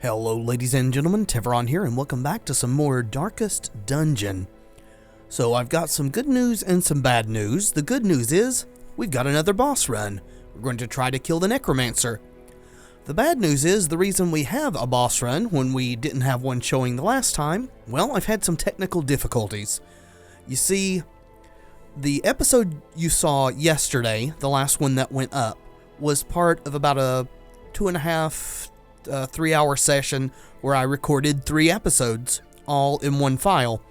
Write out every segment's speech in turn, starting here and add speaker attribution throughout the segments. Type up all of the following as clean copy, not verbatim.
Speaker 1: Hello ladies and gentlemen, Tevaron here, and welcome back to some more Darkest Dungeon. So I've got some good news and some bad news. The good news is, we've got another boss run. We're going to try to kill the Necromancer. The bad news is, the reason we have a boss run when we didn't have one showing the last time, well, I've had some technical difficulties. You see, the episode you saw yesterday, the last one that went up, was part of about a 3-hour session where I recorded 3 episodes, all in one file.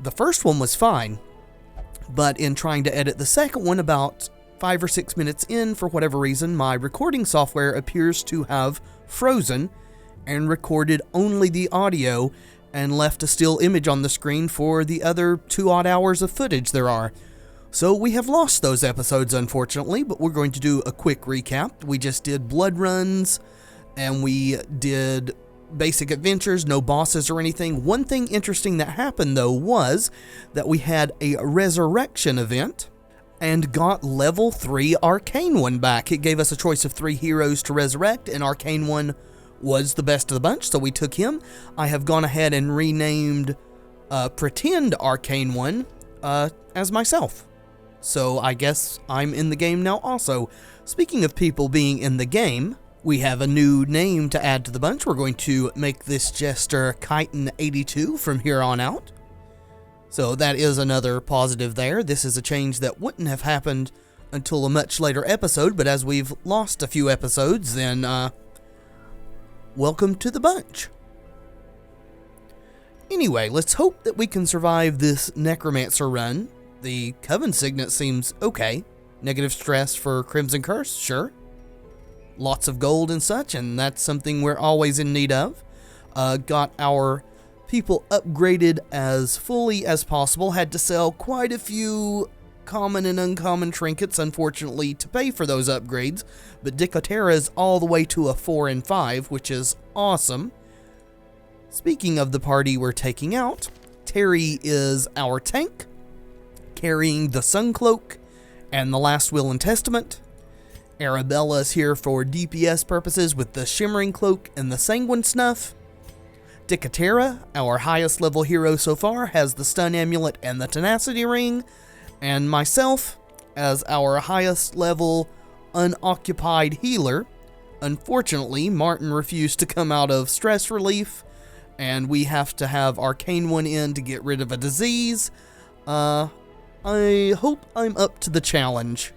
Speaker 1: The first one was fine, but in trying to edit the second one about 5 or 6 minutes in, for whatever reason, my recording software appears to have frozen and recorded only the audio and left a still image on the screen for the other 2 odd hours of footage there are. So we have lost those episodes, unfortunately, but we're going to do a quick recap. We just did blood runs, and we did basic adventures, no bosses or anything. One thing interesting that happened, though, was that we had a resurrection event and got level 3 Arcane One back. It gave us a choice of 3 heroes to resurrect, and Arcane One was the best of the bunch, so we took him. I have gone ahead and renamed Pretend Arcane One as myself. So I guess I'm in the game now also. Speaking of people being in the game, we have a new name to add to the bunch. We're going to make this Jester Chitin82 from here on out. So that is another positive there. This is a change that wouldn't have happened until a much later episode, but as we've lost a few episodes, then welcome to the bunch. Anyway, let's hope that we can survive this Necromancer run. The Coven Signet seems okay. Negative stress for Crimson Curse, sure. Lots of gold and such, and that's something we're always in need of. Got our people upgraded as fully as possible. Had to sell quite a few common and uncommon trinkets, unfortunately, to pay for those upgrades. But Dicotera is all the way to a 4 and 5, which is awesome. Speaking of the party we're taking out, Terry is our tank, carrying the Sun Cloak and the Last Will and Testament. Arabella is here for DPS purposes with the Shimmering Cloak and the Sanguine Snuff. Dicotera, our highest level hero so far, has the Stun Amulet and the Tenacity Ring. And myself, as our highest level unoccupied healer. Unfortunately, Martin refused to come out of stress relief, and we have to have Arcane One in to get rid of a disease. I hope I'm up to the challenge.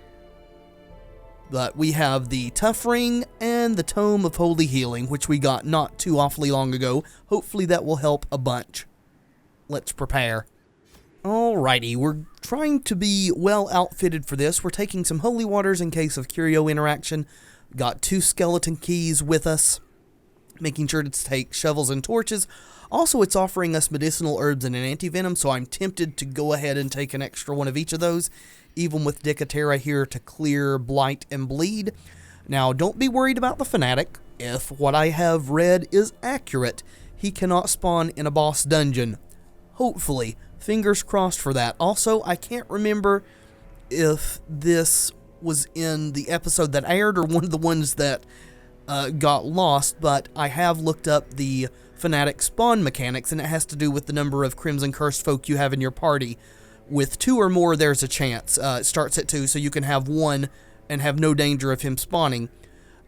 Speaker 1: But we have the Tough Ring and the Tome of Holy Healing, which we got not too awfully long ago. Hopefully that will help a bunch. Let's prepare. Alrighty, we're trying to be well outfitted for this. We're taking some holy waters in case of curio interaction. Got 2 skeleton keys with us. Making sure to take shovels and torches. Also, it's offering us medicinal herbs and an anti-venom, so I'm tempted to go ahead and take an extra one of each of those, even with Dicotera here to clear blight and bleed. Now, don't be worried about the Fanatic. If what I have read is accurate, he cannot spawn in a boss dungeon. Hopefully. Fingers crossed for that. Also, I can't remember if this was in the episode that aired or one of the ones that got lost, but I have looked up the Fanatic spawn mechanics, and it has to do with the number of Crimson Cursed folk you have in your party. With 2 or more, there's a chance. It starts at 2, so you can have 1 and have no danger of him spawning.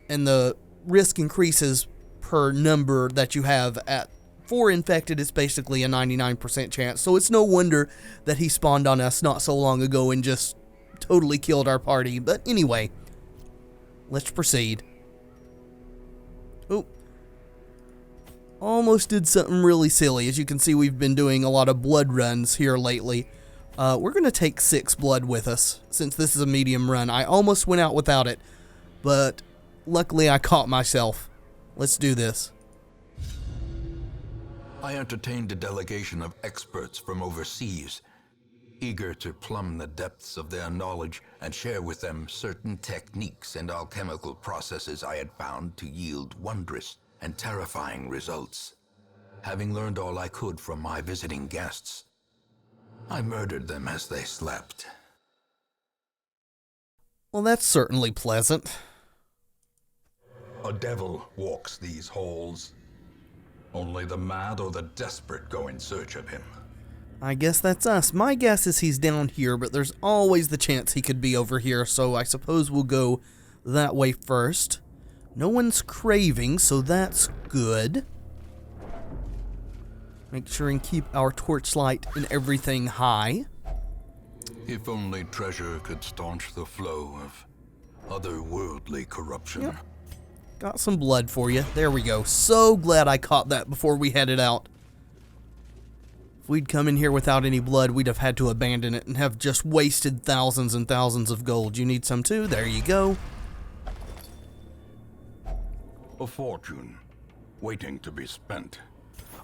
Speaker 1: And the risk increases per number that you have. At 4 infected, it's basically a 99% chance. So it's no wonder that he spawned on us not so long ago and just totally killed our party. But anyway, let's proceed. Oh. Almost did something really silly. As you can see, we've been doing a lot of blood runs here lately. We're going to take 6 blood with us, since this is a medium run. I almost went out without it, but luckily I caught myself. Let's do this.
Speaker 2: I entertained a delegation of experts from overseas, eager to plumb the depths of their knowledge and share with them certain techniques and alchemical processes I had found to yield wondrous and terrifying results. Having learned all I could from my visiting guests, I murdered them as they slept.
Speaker 1: Well, that's certainly pleasant.
Speaker 2: A devil walks these halls. Only the mad or the desperate go in search of him.
Speaker 1: I guess that's us. My guess is he's down here, but there's always the chance he could be over here, so I suppose we'll go that way first. No one's craving, so that's good. Make sure and keep our torchlight and everything high.
Speaker 2: If only treasure could staunch the flow of otherworldly corruption.
Speaker 1: Yep. Got some blood for you. There we go. So glad I caught that before we headed out. If we'd come in here without any blood, we'd have had to abandon it and have just wasted thousands and thousands of gold. You need some too? There you go.
Speaker 2: A fortune, waiting to be spent.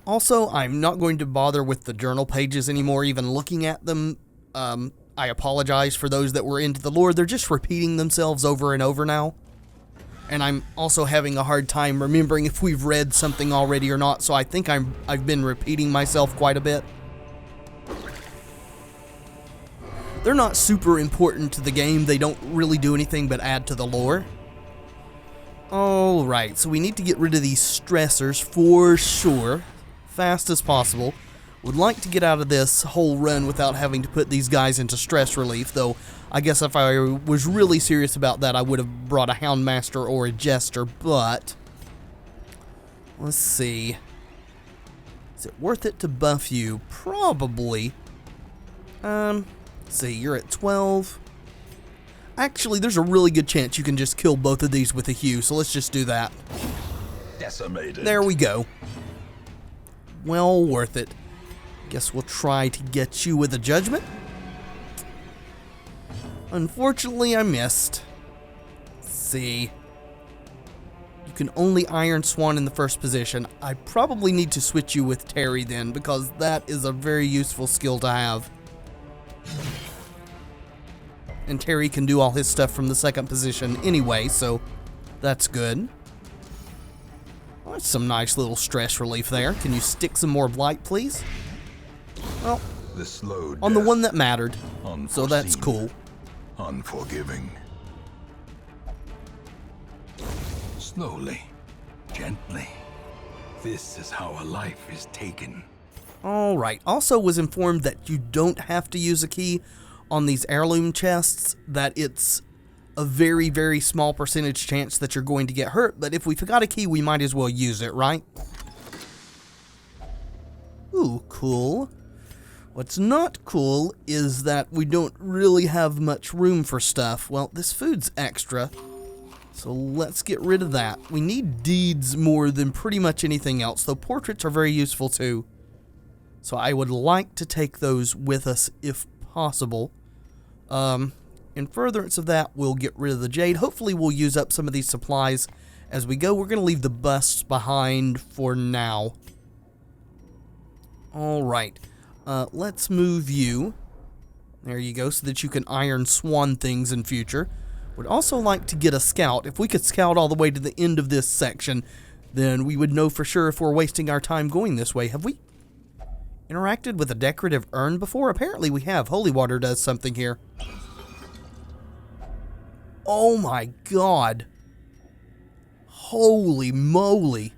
Speaker 1: Also, I'm not going to bother with the journal pages anymore, even looking at them. I apologize for those that were into the lore. They're just repeating themselves over and over now. And I'm also having a hard time remembering if we've read something already or not, so I think I've been repeating myself quite a bit. They're not super important to the game. They don't really do anything but add to the lore. Alright, so we need to get rid of these stressors for sure. Fast as possible. Would like to get out of this whole run without having to put these guys into stress relief, though I guess if I was really serious about that, I would have brought a Houndmaster or a Jester, but let's see. Is it worth it to buff you? Probably. Let's see, you're at 12. Actually, there's a really good chance you can just kill both of these with a Hue, so let's just do that.
Speaker 2: Decimated.
Speaker 1: There we go. Well worth it. Guess we'll try to get you with a Judgment. Unfortunately, I missed. Let's see. You can only Iron Swan in the first position. I probably need to switch you with Terry then, because that is a very useful skill to have. And Terry can do all his stuff from the second position anyway, so that's good. Well, that's some nice little stress relief there. Can you stick some more blight, please? Well,
Speaker 2: the slow
Speaker 1: on the
Speaker 2: death,
Speaker 1: one that mattered, so that's
Speaker 2: unforeseen,
Speaker 1: cool.
Speaker 2: Unforgiving. Slowly, gently. This is how a life is taken.
Speaker 1: Alright, also was informed that you don't have to use a key on these heirloom chests, that it's a very, very small percentage chance that you're going to get hurt, but if we forgot a key, we might as well use it, right? Ooh, cool. What's not cool is that we don't really have much room for stuff. Well, this food's extra, so let's get rid of that. We need deeds more than pretty much anything else, though portraits are very useful too. So I would like to take those with us if possible. In furtherance of that, we'll get rid of the jade. Hopefully we'll use up some of these supplies as we go. We're going to leave the busts behind for now. Alright. Let's move you. There you go, so that you can Iron Swan things in future. Would also like to get a scout. If we could scout all the way to the end of this section, then we would know for sure if we're wasting our time going this way. Have we interacted with a decorative urn before? Apparently we have. Holy water does something here. Oh my god. Holy moly.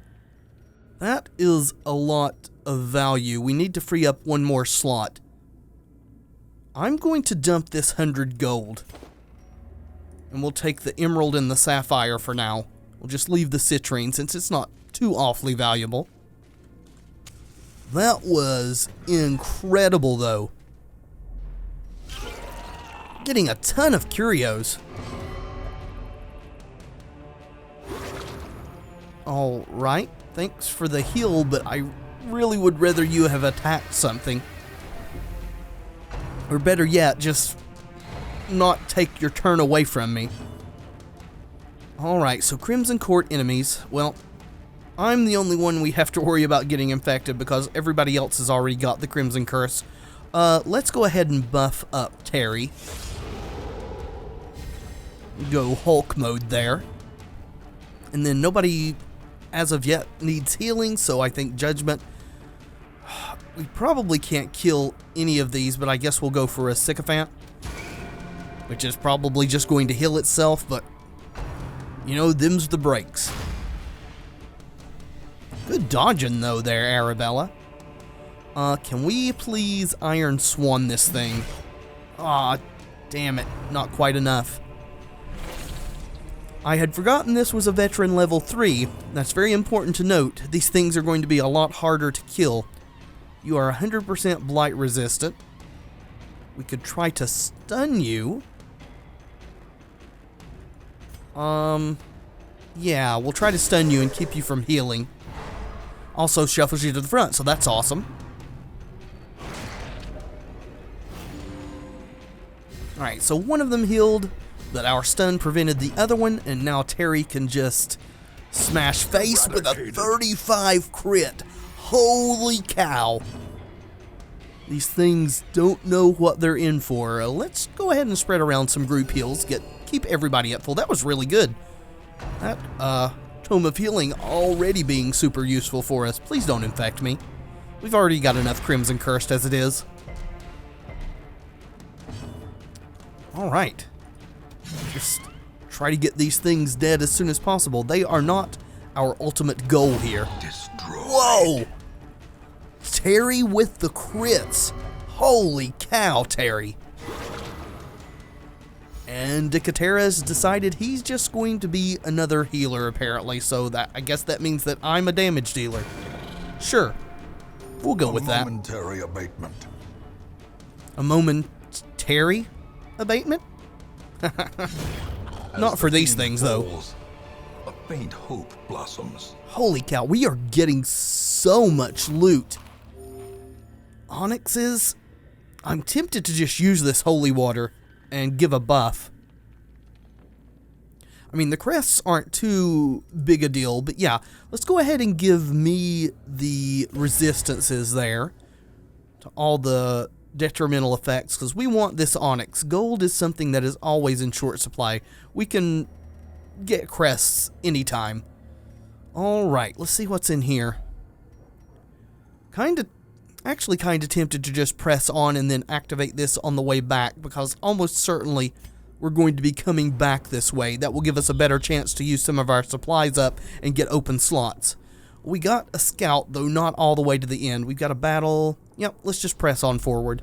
Speaker 1: That is a lot of value. We need to free up one more slot. I'm going to dump this 100 gold. And we'll take the emerald and the sapphire for now. We'll just leave the citrine since it's not too awfully valuable. That was incredible though. Getting a ton of curios. Alright, thanks for the heal, but I really would rather you have attacked something. Or better yet, just not take your turn away from me. Alright, so Crimson Court enemies. Well, I'm the only one we have to worry about getting infected because everybody else has already got the Crimson Curse. Let's go ahead and buff up Terry. Go Hulk mode there. And then nobody, as of yet, needs healing, so I think Judgment. We probably can't kill any of these, but I guess we'll go for a Sycophant, which is probably just going to heal itself, but, you know, them's the breaks. Good dodging, though, there, Arabella. Can we please Iron Swan this thing? Aw, damn it. Not quite enough. I had forgotten this was a veteran level 3. That's very important to note. These things are going to be a lot harder to kill. You are 100% blight resistant. We could try to stun you. Yeah, we'll try to stun you and keep you from healing. Also shuffles you to the front, so that's awesome. Alright, so one of them healed, but our stun prevented the other one, and now Terry can just smash face with a 35 crit. Holy cow. These things don't know what they're in for. Let's go ahead and spread around some group heals. Keep everybody at full. That was really good. That Tome of Healing already being super useful for us. Please don't infect me. We've already got enough Crimson Cursed as it is. Alright. Just try to get these things dead as soon as possible. They are not our ultimate goal here.
Speaker 2: Destroyed.
Speaker 1: Whoa! Terry with the crits. Holy cow, Terry. And Dicatera's decided he's just going to be another healer, apparently, so I guess that means that I'm a damage dealer. Sure. We'll go with that.
Speaker 2: A momentary abatement.
Speaker 1: A momentary abatement? Not for these things, though.
Speaker 2: A faint hope blossoms.
Speaker 1: Holy cow, we are getting so much loot. Onyxes? I'm tempted to just use this holy water and give a buff. I mean, the crests aren't too big a deal, but yeah, let's go ahead and give me the resistances there to all the detrimental effects, because we want this onyx. Gold is something that is always in short supply. We can get crests anytime. Alright, let's see what's in here. Actually kind of tempted to just press on and then activate this on the way back, because almost certainly we're going to be coming back this way. That will give us a better chance to use some of our supplies up and get open slots. We got a scout, though not all the way to the end. We've got a battle. Yep, let's just press on forward.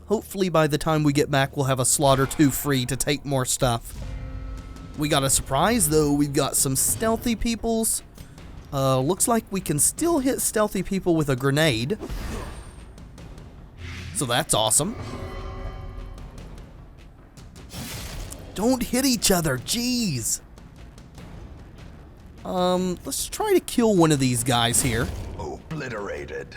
Speaker 1: Hopefully by the time we get back, we'll have a slot or two free to take more stuff. We got a surprise, though. We've got some stealthy peoples. Looks like we can still hit stealthy people with a grenade. So that's awesome. Don't hit each other, jeez. Let's try to kill one of these guys here.
Speaker 2: Obliterated.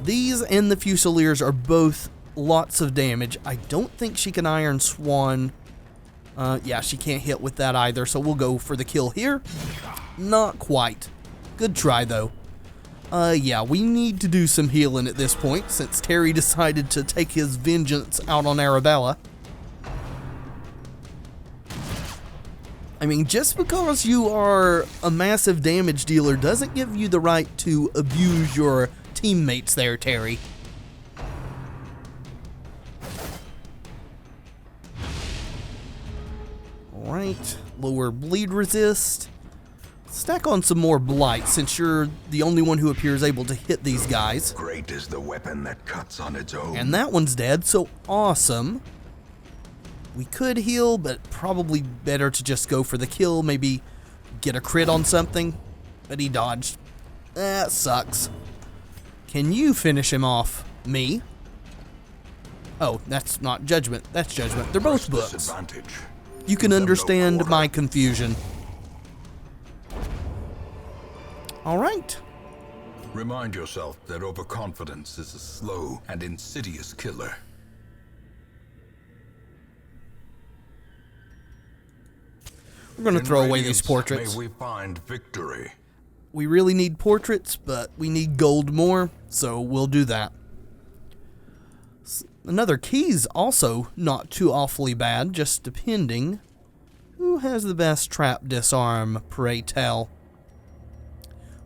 Speaker 1: These and the Fusiliers are both lots of damage. I don't think she can Iron Swan. Yeah, she can't hit with that either, so we'll go for the kill here. Not quite. Good try, though. Yeah, we need to do some healing at this point, since Terry decided to take his vengeance out on Arabella. I mean, just because you are a massive damage dealer doesn't give you the right to abuse your teammates there, Terry. Alright, lower bleed resist. Stack on some more blight, since you're the only one who appears able to hit these guys.
Speaker 2: Great is the weapon that cuts on its own.
Speaker 1: And that one's dead, so awesome. We could heal, but probably better to just go for the kill, maybe get a crit on something. But he dodged. That sucks. Can you finish him off? Me? Oh, that's not Judgment. That's Judgment. They're both books. You can understand my confusion. Alright.
Speaker 2: Remind yourself that overconfidence is a slow and insidious killer.
Speaker 1: We're going to throw away these portraits.
Speaker 2: May we find victory.
Speaker 1: We really need portraits, but we need gold more, so we'll do that. Another key's also not too awfully bad, just depending. Who has the best trap disarm, pray tell?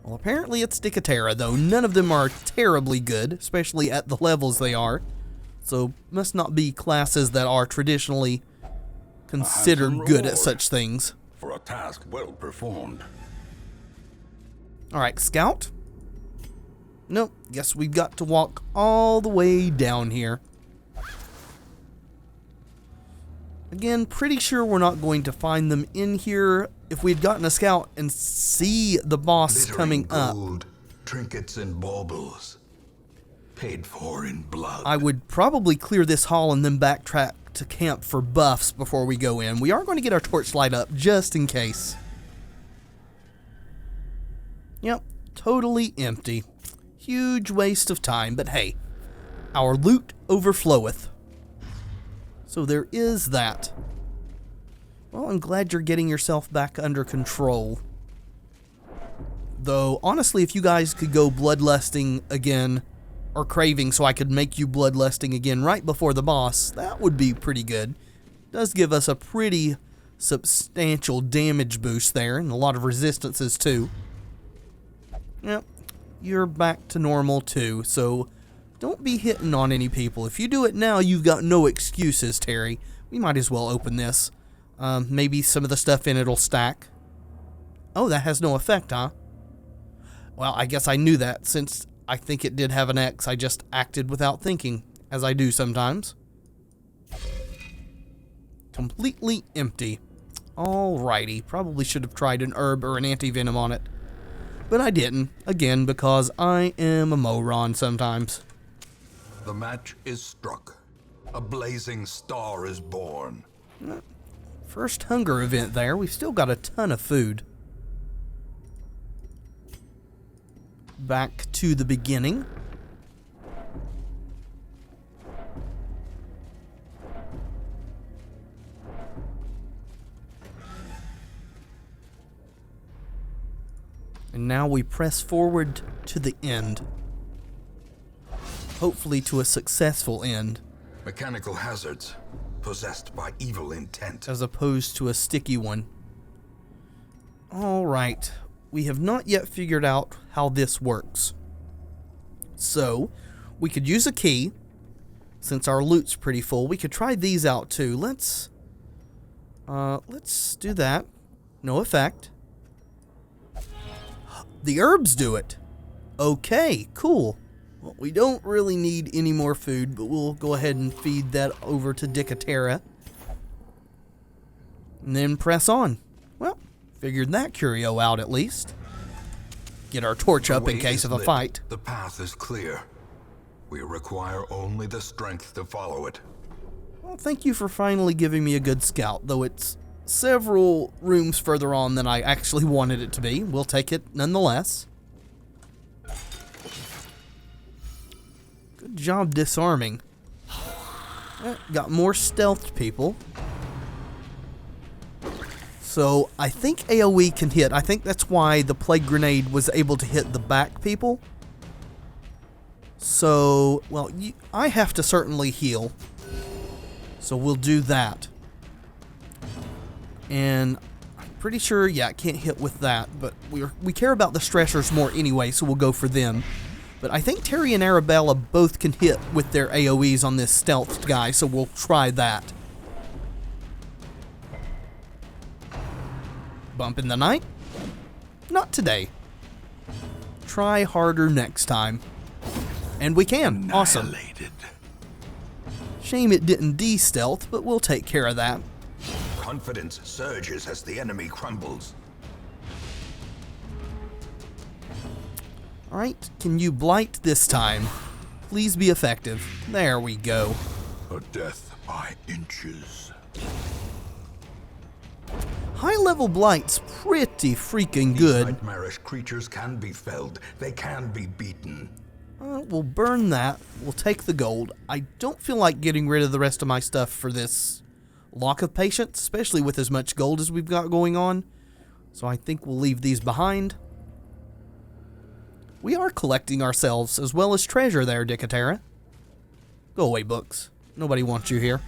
Speaker 1: Well, apparently it's Dicatera, though. None of them are terribly good, especially at the levels they are. So, must not be classes that are traditionally
Speaker 2: A
Speaker 1: considered
Speaker 2: handsome
Speaker 1: good at
Speaker 2: reward
Speaker 1: such things.
Speaker 2: For a task well performed.
Speaker 1: Alright, scout. Nope, guess we've got to walk all the way down here. Again, pretty sure we're not going to find them in here. If we'd gotten a scout and see the boss coming
Speaker 2: gold,
Speaker 1: up,
Speaker 2: trinkets and baubles, paid for in blood.
Speaker 1: I would probably clear this hall and then backtrack to camp for buffs before we go in. We are going to get our torchlight up just in case. Yep, totally empty. Huge waste of time, but hey, our loot overfloweth. So there is that. Well, I'm glad you're getting yourself back under control. Though, honestly, if you guys could go bloodlusting again, or craving so I could make you bloodlusting again right before the boss, that would be pretty good. Does give us a pretty substantial damage boost there, and a lot of resistances too. Yep, you're back to normal too, so don't be hitting on any people. If you do it now, you've got no excuses, Terry. We might as well open this. Maybe some of the stuff in it will stack. Oh, that has no effect, huh? Well, I guess I knew that, since I think it did have an X. I just acted without thinking, as I do sometimes. Completely empty. Alrighty, probably should have tried an herb or an anti-venom on it. But I didn't, again, because I am a moron sometimes.
Speaker 2: The match is struck. A blazing star is born.
Speaker 1: First hunger event there. We've still got a ton of food. Back to the beginning. And now we press forward to the end. Hopefully to a successful end.
Speaker 2: Mechanical hazards, possessed by evil intent.
Speaker 1: As opposed to a sticky one. Alright, we have not yet figured out how this works. So, we could use a key. Since our loot's pretty full, we could try these out too. Let's do that. No effect. The herbs do it. Okay, cool. Well, we don't really need any more food, but we'll go ahead and feed that over to Dicatera. And then press on. Well, figured that curio out at least. Get our torch up in case of a fight.
Speaker 2: The path is clear. We require only the strength to follow it.
Speaker 1: Well, thank you for finally giving me a good scout, though it's several rooms further on than I actually wanted it to be. We'll take it nonetheless. Good job disarming. Got more stealthed people. So I think AoE can hit. I think that's why the plague grenade was able to hit the back people. So, well, I have to certainly heal. So we'll do that. And I'm pretty sure, yeah, it can't hit with that. But we care about the stressors more anyway, so we'll go for them. But I think Terry and Arabella both can hit with their AoEs on this stealthed guy, so we'll try that. Bump in the night? Not today. Try harder next time. And we can. Awesome. Shame it didn't de-stealth, but we'll take care of that.
Speaker 2: Confidence surges as the enemy crumbles.
Speaker 1: Alright, can you blight this time? Please be effective. There we go.
Speaker 2: A death by inches.
Speaker 1: High-level blight's pretty freaking good.
Speaker 2: Nightmarish creatures can be felled. They can be beaten.
Speaker 1: We'll burn that. We'll take the gold. I don't feel like getting rid of the rest of my stuff for this Lock of Patience, especially with as much gold as we've got going on. So I think we'll leave these behind. We are collecting ourselves as well as treasure there, Dicatera. Go away, books. Nobody wants you here.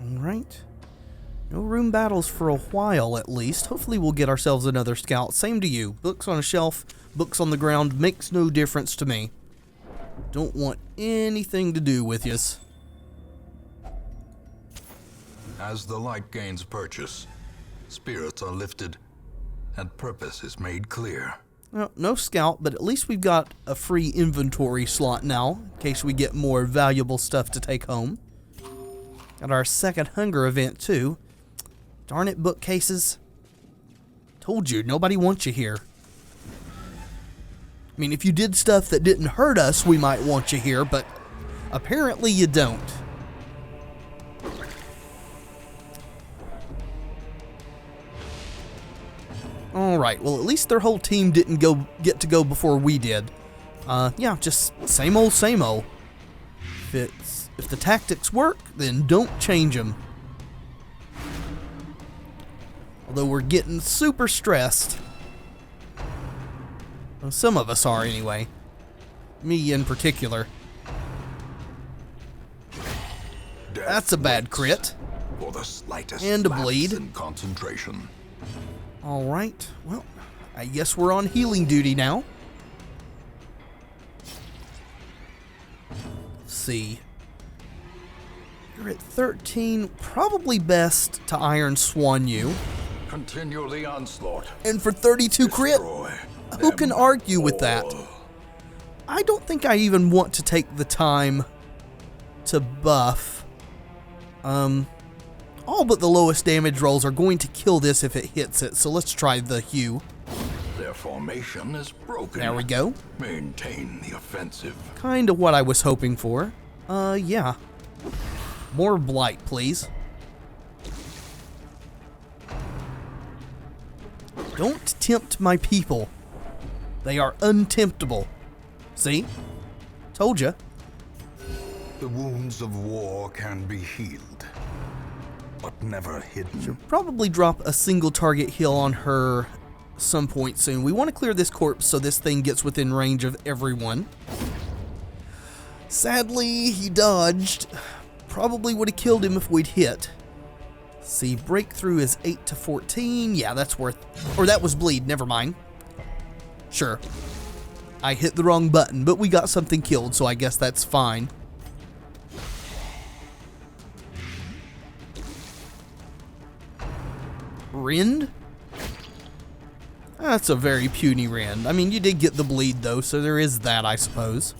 Speaker 1: Alright. No room battles for a while, at least. Hopefully we'll get ourselves another scout. Same to you. Books on a shelf, books on the ground, makes no difference to me. Don't want anything to do with yous.
Speaker 2: As the light gains purchase, spirits are lifted, and purpose is made clear.
Speaker 1: Well, no scout, but at least we've got a free inventory slot now, in case we get more valuable stuff to take home. Got our second hunger event, too. Darn it, bookcases. Told you, nobody wants you here. I mean, if you did stuff that didn't hurt us, we might want you here, but apparently you don't. Alright, well at least their whole team didn't get to go before we did. Yeah, just same old, same old. If the tactics work, then don't change them. Although we're getting super stressed. Well, some of us are anyway. Me in particular. That's a bad crit.
Speaker 2: For the slightest
Speaker 1: And a bleed.
Speaker 2: lapse in concentration.
Speaker 1: Alright, well, I guess we're on healing duty now. Let's see. You're at 13. Probably best to Iron Swan you.
Speaker 2: Continue the onslaught.
Speaker 1: And for 32 crit,
Speaker 2: Destroy
Speaker 1: who can
Speaker 2: them
Speaker 1: argue with that?
Speaker 2: all.
Speaker 1: I don't think I even want to take the time to buff. All but the lowest damage rolls are going to kill this if it hits it, so let's try the Hue.
Speaker 2: Their formation is broken.
Speaker 1: There we go.
Speaker 2: Maintain the offensive.
Speaker 1: Kinda what I was hoping for. Yeah. More blight, please. Don't tempt my people. They are untemptable. See? Told ya.
Speaker 2: The wounds of war can be healed, but never hidden.
Speaker 1: Probably drop a single target heal on her some point soon. We want to clear this corpse so this thing gets within range of everyone. Sadly, he dodged. Probably would have killed him if we'd hit. See, breakthrough is 8 to 14. Yeah, that's worth... Or that was bleed, never mind. Sure. I hit the wrong button, but we got something killed, so I guess that's fine. Rend? That's a very puny Rend. I mean, you did get the bleed, though, so there is that, I suppose.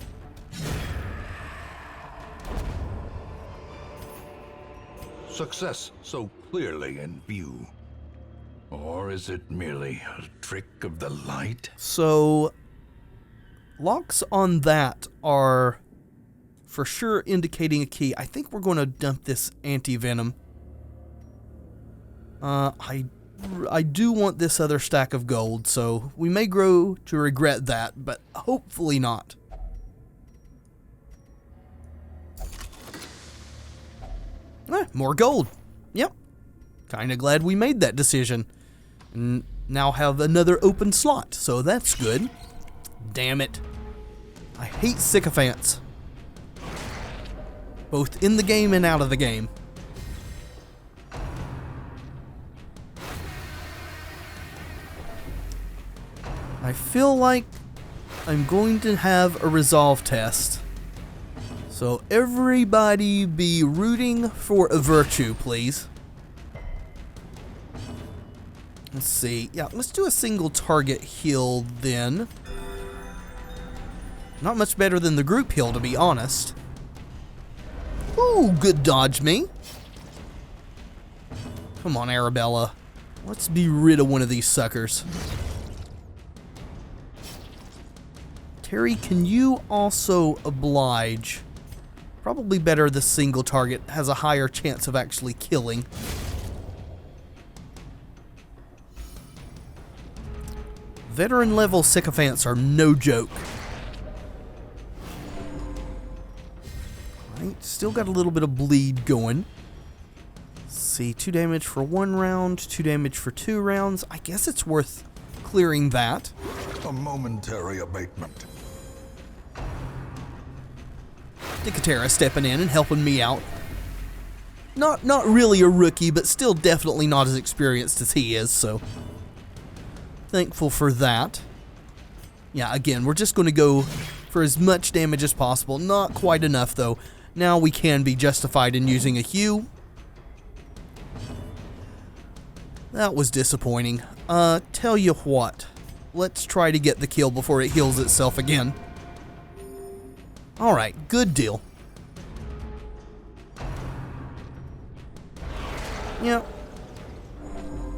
Speaker 2: Success so clearly in view. Or is it merely a trick of the light?
Speaker 1: So, locks on that are for sure indicating a key. I think we're going to dump this anti-venom. I do want this other stack of gold, so we may grow to regret that, but hopefully not. More gold. Yep. Kinda glad we made that decision. And now have another open slot, so that's good. Damn it. I hate sycophants. Both in the game and out of the game. I feel like I'm going to have a resolve test. So everybody be rooting for a virtue, please. Let's see. Yeah, let's do a single target heal then. Not much better than the group heal, to be honest. Ooh, good dodge me. Come on, Arabella. Let's be rid of one of these suckers. Terry, can you also oblige? Probably better the single target, has a higher chance of actually killing. Veteran level sycophants are no joke. Right, still got a little bit of bleed going. Let's see, 2 damage for 1 round, 2 damage for 2 rounds. I guess it's worth clearing that.
Speaker 2: A momentary abatement.
Speaker 1: Nicotera stepping in and helping me out. Not really a rookie, but still definitely not as experienced as he is, so thankful for that. Yeah, again, we're just going to go for as much damage as possible. Not quite enough, though. Now we can be justified in using a Hue. That was disappointing. Tell you what. Let's try to get the kill before it heals itself again. Alright, good deal. Yep.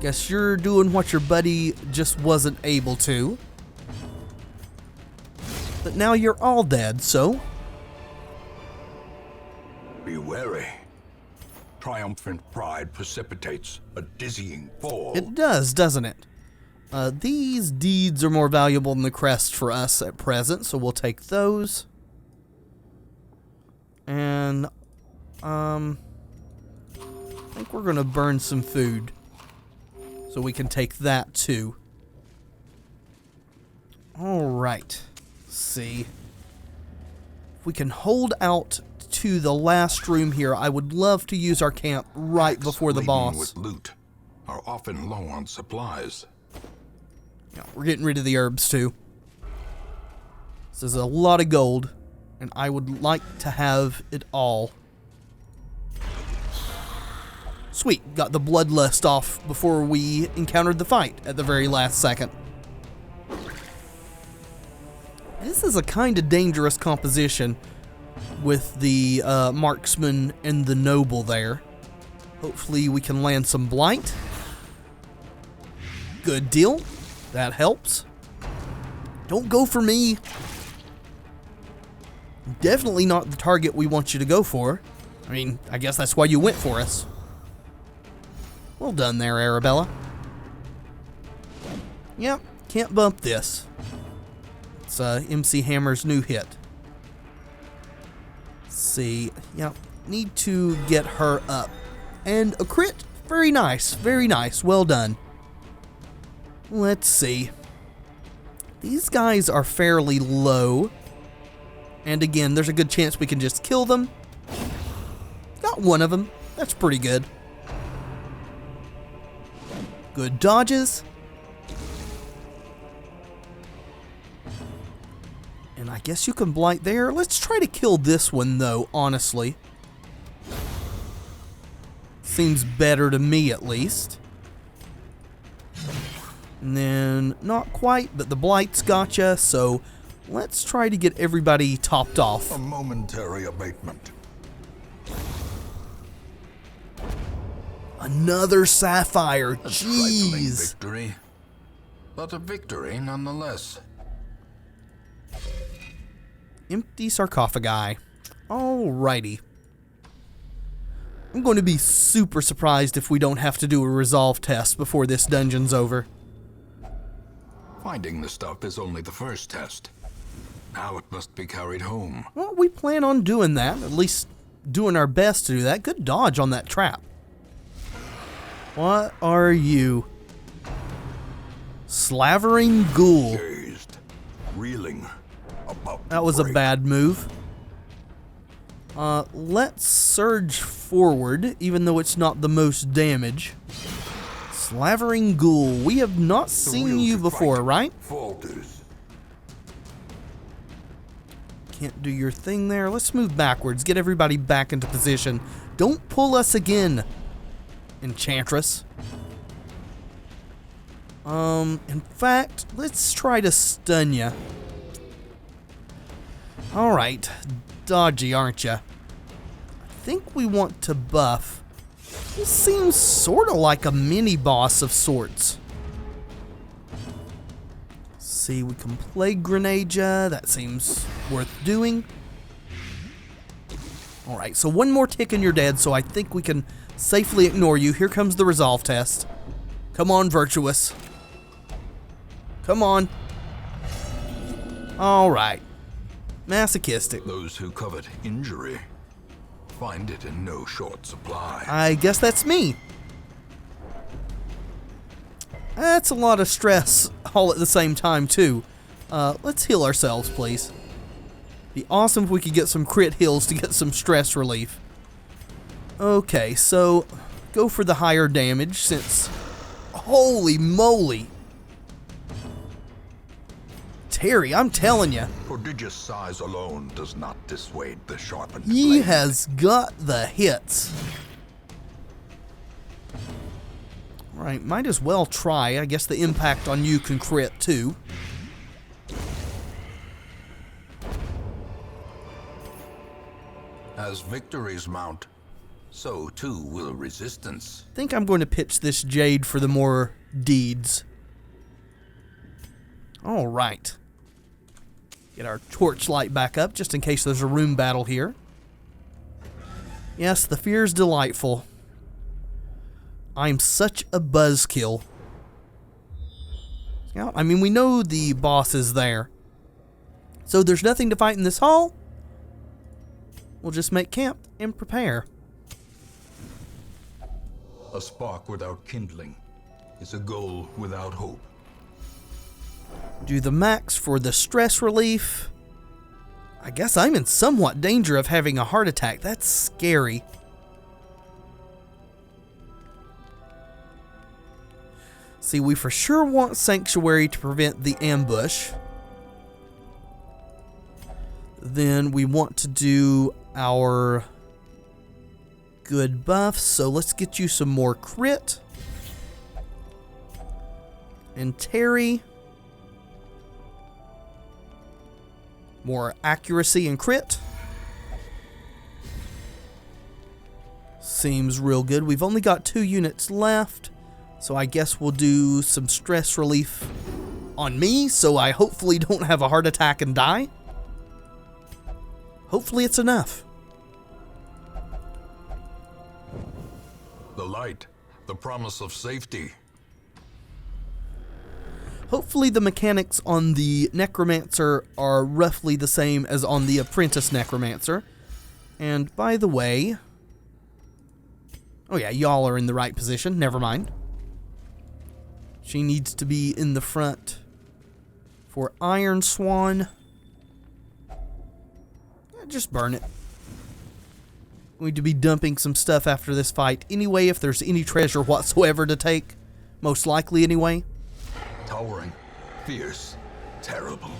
Speaker 1: Guess you're doing what your buddy just wasn't able to. But now you're all dead, so...
Speaker 3: Be wary. Triumphant pride precipitates a dizzying fall.
Speaker 1: It does, doesn't it? These deeds are more valuable than the crest for us at present, so we'll take those. And, I think we're gonna burn some food. So we can take that too. Alright. Let's see. If we can hold out to the last room here, I would love to use our camp right before the boss.
Speaker 2: With loot are often low on supplies.
Speaker 1: Yeah, we're getting rid of the herbs too. This is a lot of gold, and I would like to have it all. Sweet, got the bloodlust off before we encountered the fight at the very last second. This is a kind of dangerous composition with the marksman and the noble there. Hopefully we can land some blight. Good deal. That helps. Don't go for me. Definitely not the target we want you to go for. I mean, I guess that's why you went for us. Well done there, Arabella. Yep, can't bump this. It's MC Hammer's new hit. Let's see. Yep, need to get her up. And a crit. Very nice, very nice. Well done. Let's see. These guys are fairly low. And again, there's a good chance we can just kill them. Got one of them. That's pretty good. Good dodges. And I guess you can blight there. Let's try to kill this one, though, honestly. Seems better to me, at least. And then, not quite, but the blight's gotcha, so let's try to get everybody topped off.
Speaker 3: A momentary abatement.
Speaker 1: Another sapphire,
Speaker 2: A trifling
Speaker 1: jeez.
Speaker 2: victory, but a victory nonetheless.
Speaker 1: Empty sarcophagi. Alrighty. I'm going to be super surprised if we don't have to do a resolve test before this dungeon's over.
Speaker 2: Finding the stuff is only the first test. Now it must be carried home.
Speaker 1: Well, we plan on doing that, at least doing our best to do that. Good dodge on that trap. What are you? Slavering ghoul.
Speaker 3: Dazed, reeling, about to
Speaker 1: That was a
Speaker 3: break.
Speaker 1: bad move. Let's surge forward, even though it's not the most damage. Slavering ghoul. We have not
Speaker 3: The
Speaker 1: seen
Speaker 3: will
Speaker 1: you
Speaker 3: to
Speaker 1: before,
Speaker 3: fight
Speaker 1: right?
Speaker 3: Falters.
Speaker 1: Can't do your thing there. Let's move backwards. Get everybody back into position. Don't pull us again, Enchantress. In fact, let's try to stun ya. Alright. Dodgy, aren't ya? I think we want to buff. This seems sort of like a mini-boss of sorts. See, we can Plague Grenade ya. That seems worth doing. Alright, so one more tick and you're dead, so I think we can safely ignore you. Here comes the resolve test. Come on, Virtuous. Come on. Alright. Masochistic.
Speaker 2: Those who covet injury find it in no short supply.
Speaker 1: I guess that's me. That's a lot of stress all at the same time, too. Let's heal ourselves, please. Be awesome if we could get some crit heals to get some stress relief. Okay, so go for the higher damage since... Holy moly! Terry, I'm telling you,
Speaker 3: Prodigious size alone does not dissuade the sharpened
Speaker 1: he
Speaker 3: blade.
Speaker 1: has got the hits. Alright, might as well try. I guess the impact on you can crit too.
Speaker 2: As victories mount, so too will resistance.
Speaker 1: I think I'm going to pitch this Jade for the more deeds. Alright. Get our torchlight back up just in case there's a room battle here. Yes, the fear's delightful. I'm such a buzzkill. Yeah, I mean, we know the boss is there. So there's nothing to fight in this hall. We'll just make camp and prepare.
Speaker 3: A spark without kindling is a goal without hope.
Speaker 1: Do the max for the stress relief. I guess I'm in somewhat danger of having a heart attack. That's scary. See, we for sure want Sanctuary to prevent the ambush. Then we want to do our good buffs. So let's get you some more crit. And Terry. More accuracy and crit. Seems real good. We've only got 2 units left. So I guess we'll do some stress relief on me, so I hopefully don't have a heart attack and die. Hopefully it's enough.
Speaker 3: The light, the promise of safety.
Speaker 1: Hopefully the mechanics on the Necromancer are roughly the same as on the Apprentice Necromancer. And by the way... Oh yeah, y'all are in the right position. Never mind. She needs to be in the front for Iron Swan. Yeah, just burn it. We need to be dumping some stuff after this fight anyway, if there's any treasure whatsoever to take. Most likely anyway.
Speaker 3: Towering, fierce, terrible,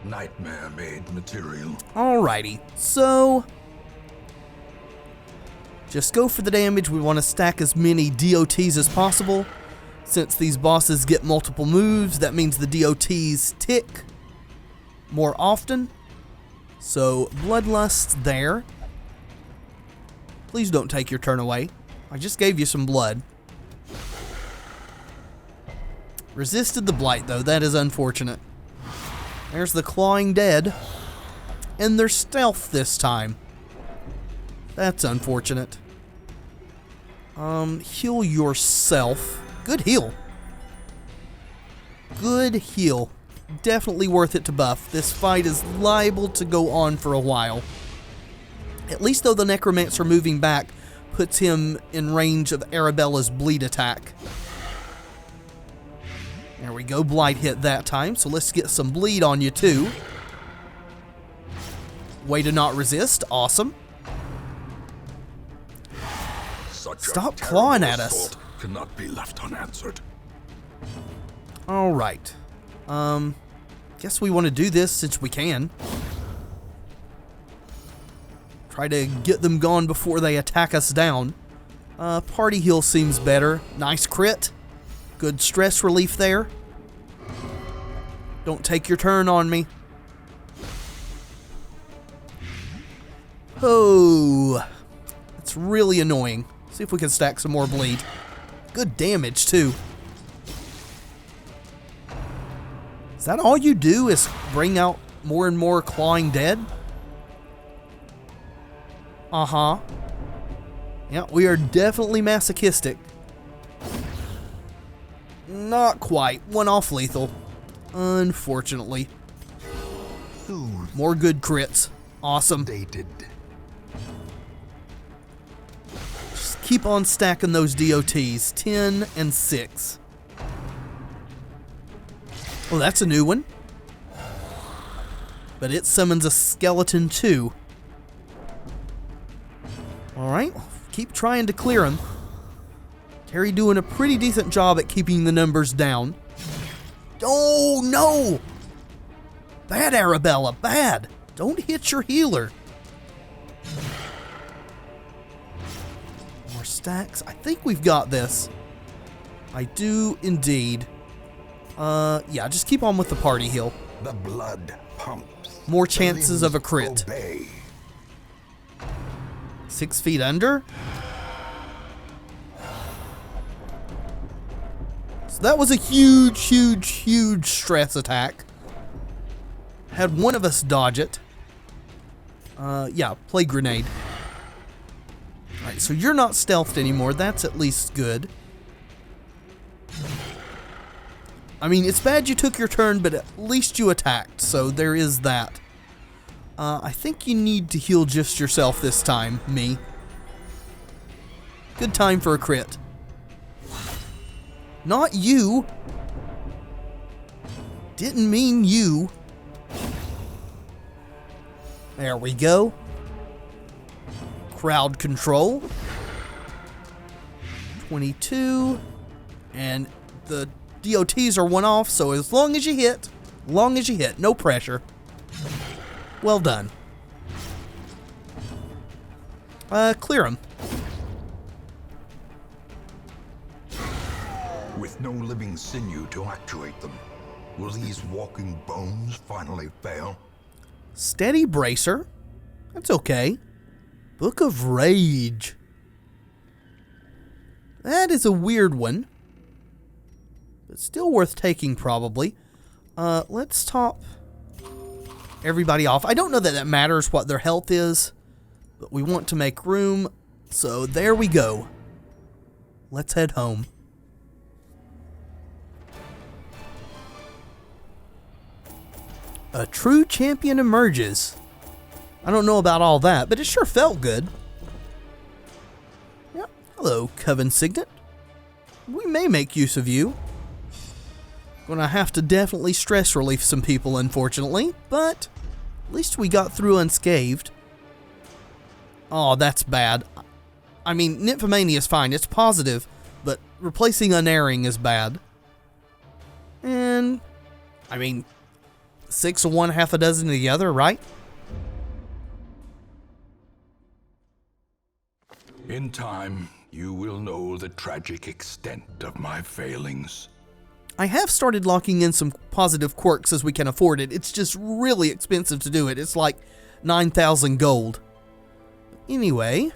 Speaker 3: nightmare-made material.
Speaker 1: Alrighty, so... just go for the damage. We want to stack as many DOTs as possible. Since these bosses get multiple moves, that means the DOTs tick more often. So, Bloodlust there. Please don't take your turn away. I just gave you some blood. Resisted the blight, though. That is unfortunate. There's the Clawing Dead. And they're stealth this time. That's unfortunate. Heal yourself. Good heal. Good heal. Definitely worth it to buff. This fight is liable to go on for a while. At least though the Necromancer moving back puts him in range of Arabella's bleed attack. There we go. Blight hit that time. So let's get some bleed on you too. Way to not resist. Awesome. Stop clawing at us.
Speaker 3: Cannot be left unanswered.
Speaker 1: Alright. Guess we want to do this since we can. Try to get them gone before they attack us down. Party heal seems better. Nice crit. Good stress relief there. Don't take your turn on me. Oh, that's really annoying. See if we can stack some more bleed. Good damage, too. Is that all you do, is bring out more and more Clawing Dead? Uh-huh. Yeah, we are definitely masochistic. Not quite. One off lethal. Unfortunately. More good crits. Awesome.
Speaker 3: Dated.
Speaker 1: Just keep on stacking those DOTs. 10 and 6. Oh, that's a new one. But it summons a skeleton too. Alright, keep trying to clear him. Terry doing a pretty decent job at keeping the numbers down. Oh, no! Bad, Arabella, bad! Don't hit your healer. More stacks. I think we've got this. I do indeed. Yeah, just keep on with the party heal.
Speaker 4: The blood pumps.
Speaker 1: More
Speaker 4: The
Speaker 1: chances of a
Speaker 4: limbs
Speaker 1: crit.
Speaker 4: obey.
Speaker 1: 6 feet under. So that was a huge stress attack. Had one of us dodge it. Yeah, play grenade. Alright, so you're not stealthed anymore. That's at least good. I mean, it's bad you took your turn, but at least you attacked, so there is that. I think you need to heal just yourself this time, me. Good time for a crit. Not you. Didn't mean you. There we go. Crowd control. 22. And the DOTs are one off, so as long as you hit, no pressure. Well done. Clear them.
Speaker 3: With no living sinew to actuate them, will these walking bones finally fail?
Speaker 1: Steady bracer. That's okay. Book of Rage. That is a weird one. But still worth taking, probably. Let's top everybody off. I don't know that matters what their health is, but we want to make room. So there we go. Let's head home. A true champion emerges. I don't know about all that, but it sure felt good. Yep. Hello, Coven Signet. We may make use of you. Gonna have to definitely stress relief some people, unfortunately, but at least we got through unscathed. Oh, that's bad. I mean, Nymphomania is fine, it's positive, but replacing Unerring is bad. And, I mean, 6 of one, half a dozen of the other, right?
Speaker 3: In time, you will know the tragic extent of my failings.
Speaker 1: I have started locking in some positive quirks as we can afford it. It's just really expensive to do it. It's like 9,000 gold. Anyway,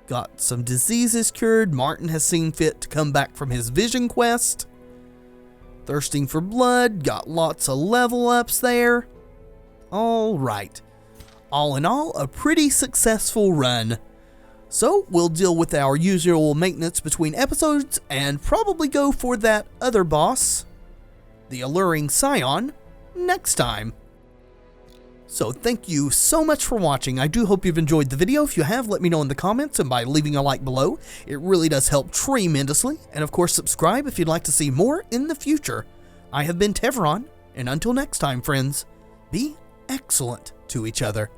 Speaker 1: got some diseases cured. Martin has seen fit to come back from his vision quest. Thirsting for blood. Got lots of level ups there. All right. All in all, a pretty successful run. So, we'll deal with our usual maintenance between episodes and probably go for that other boss, the Alluring Scion, next time. So, thank you so much for watching. I do hope you've enjoyed the video. If you have, let me know in the comments and by leaving a like below. It really does help tremendously. And of course, subscribe if you'd like to see more in the future. I have been Tevaron, and until next time, friends, be excellent to each other.